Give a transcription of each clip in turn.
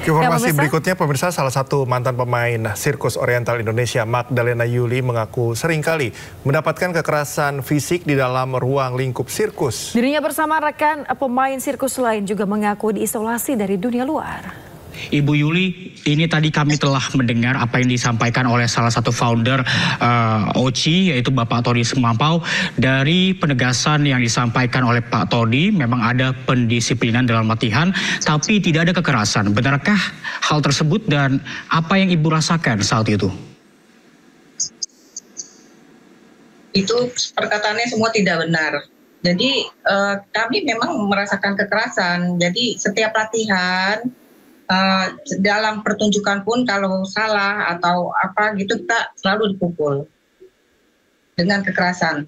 Informasi berikutnya, pemirsa, salah satu mantan pemain sirkus oriental Indonesia, Magdalena Yuli, mengaku seringkali mendapatkan kekerasan fisik di dalam ruang lingkup sirkus. Dirinya bersama rekan pemain sirkus lain juga mengaku diisolasi dari dunia luar. Ibu Yuli, ini tadi kami telah mendengar apa yang disampaikan oleh salah satu founder OCI, yaitu Bapak Tony Sumampau. Dari penegasan yang disampaikan oleh Pak Tony, memang ada pendisiplinan dalam latihan, tapi tidak ada kekerasan. Benarkah hal tersebut dan apa yang Ibu rasakan saat itu? Itu perkataannya semua tidak benar. Jadi kami memang merasakan kekerasan. Jadi setiap latihan, dalam pertunjukan pun kalau salah atau apa gitu kita selalu dipukul dengan kekerasan.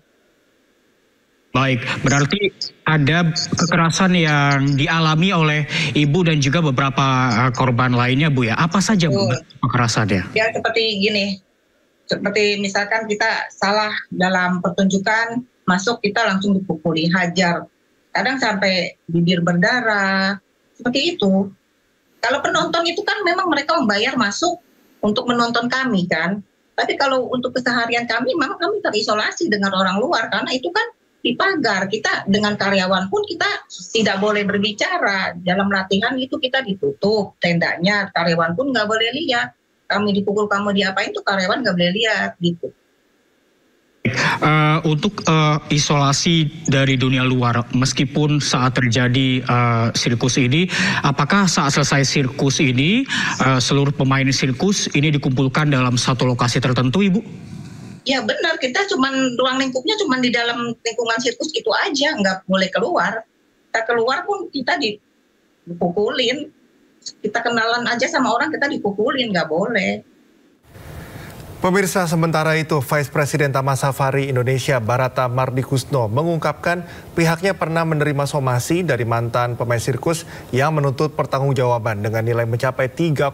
Baik, berarti ada kekerasan yang dialami oleh Ibu dan juga beberapa korban lainnya, Bu ya. Apa saja Bu kekerasannya? Ya seperti gini, seperti misalkan kita salah dalam pertunjukan, masuk kita langsung dipukuli, hajar. Kadang sampai bibir berdarah, seperti itu. Kalau penonton itu kan memang mereka membayar masuk untuk menonton kami kan. Tapi kalau untuk keseharian kami, memang kami terisolasi dengan orang luar. Karena itu kan dipagar. Kita dengan karyawan pun kita tidak boleh berbicara. Dalam latihan itu kita ditutup tendanya. Karyawan pun nggak boleh lihat. Kami dipukul, kamu diapain tuh karyawan nggak boleh lihat gitu. Untuk isolasi dari dunia luar, meskipun saat terjadi sirkus ini, apakah saat selesai sirkus ini seluruh pemain sirkus ini dikumpulkan dalam satu lokasi tertentu, Ibu? Ya benar, kita ruang lingkupnya cuma di dalam lingkungan sirkus itu aja, nggak boleh keluar. Kita keluar pun kita dipukulin, kita kenalan aja sama orang kita dipukulin, nggak boleh. Pemirsa, sementara itu, Vice President Taman Safari Indonesia Barata Mardikusno mengungkapkan pihaknya pernah menerima somasi dari mantan pemain sirkus yang menuntut pertanggungjawaban dengan nilai mencapai 3,1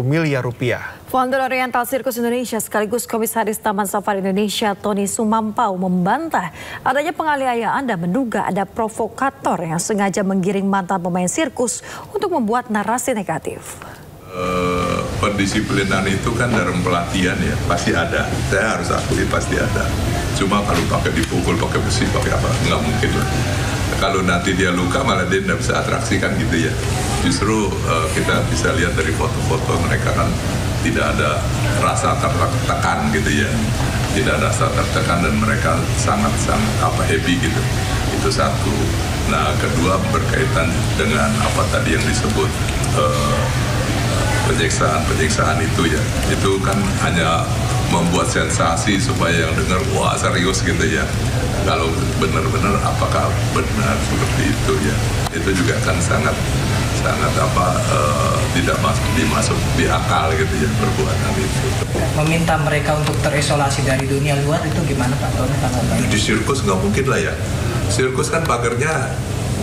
miliar rupiah. Founder Oriental Sirkus Indonesia sekaligus Komisaris Taman Safari Indonesia Tony Sumampau membantah adanya penganiayaan dan menduga ada provokator yang sengaja menggiring mantan pemain sirkus untuk membuat narasi negatif. Pendisiplinan itu kan dalam pelatihan ya, pasti ada. Saya harus akui pasti ada. Cuma kalau pakai dipukul, pakai besi, pakai apa, nggak mungkin lah. Kalau nanti dia luka malah dia tidak bisa atraksi kan gitu ya. Justru kita bisa lihat dari foto-foto mereka kan tidak ada rasa tertekan gitu ya. Tidak ada rasa tertekan dan mereka sangat-sangat happy gitu. Itu satu. Nah kedua berkaitan dengan apa tadi yang disebut penyiksaan itu ya, itu kan hanya membuat sensasi supaya yang dengar wah serius gitu ya. Kalau benar-benar apakah benar seperti itu ya, itu juga kan sangat tidak dimasuk di akal gitu ya perbuatan itu. Meminta mereka untuk terisolasi dari dunia luar itu gimana Pak Tony? Di sirkus nggak mungkin lah ya, sirkus kan pagarnya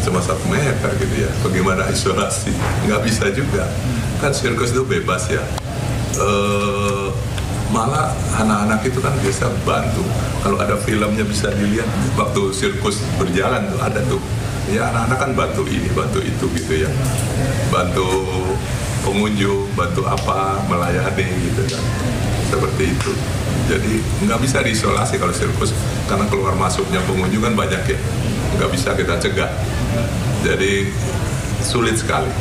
cuma 1 meter gitu ya, bagaimana isolasi? Nggak bisa juga. Kan sirkus itu bebas ya. Malah anak-anak itu kan biasa bantu. Kalau ada filmnya bisa dilihat waktu sirkus berjalan tuh ada tuh. Ya anak-anak kan bantu ini, bantu itu gitu ya. Bantu pengunjung, bantu apa, melayani gitu kan. Seperti itu. Jadi nggak bisa diisolasi kalau sirkus karena keluar masuknya pengunjung kan banyak ya. Nggak bisa kita cegah. Jadi sulit sekali.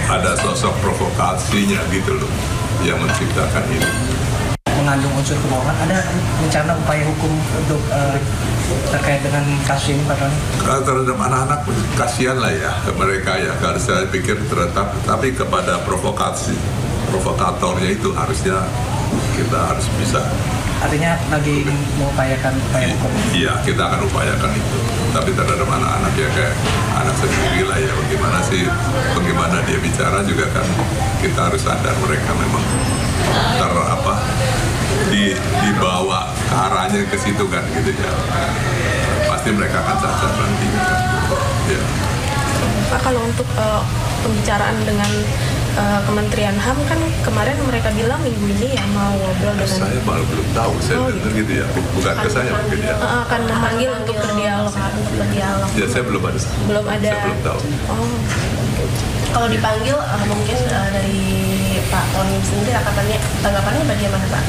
Ada sosok provokasinya gitu loh yang menciptakan ini. Mengandung unsur kebohongan, ada rencana upaya hukum untuk terkait dengan kasus ini Pak Tony? Terhadap anak-anak kasihan lah ya mereka ya, karena saya pikir terletak, tapi kepada provokatornya itu harusnya kita harus bisa. Artinya lagi mengupayakan upaya hukum? Iya, kita akan upayakan itu. Tapi terhadap anak-anak ya kayak anak sendiri lah ya, bagaimana dia bicara juga kan kita harus sadar mereka memang dibawa ke arahnya ke situ kan gitu ya. Pasti mereka akan sadar nanti kan. Ya. Pak, kalau untuk pembicaraan dengan Kementerian HAM kan kemarin mereka bilang minggu ini ya mau ngobrol dengan... Saya malah belum tahu, saya dengar gitu ya, bukan ke saya mungkin ya. Akan memanggil untuk berdialog. Ya saya belum ada. Belum ada. Saya belum tahu. Oh. Kalau dipanggil mungkin dari Pak Tony sendiri tanggapannya bagaimana Pak?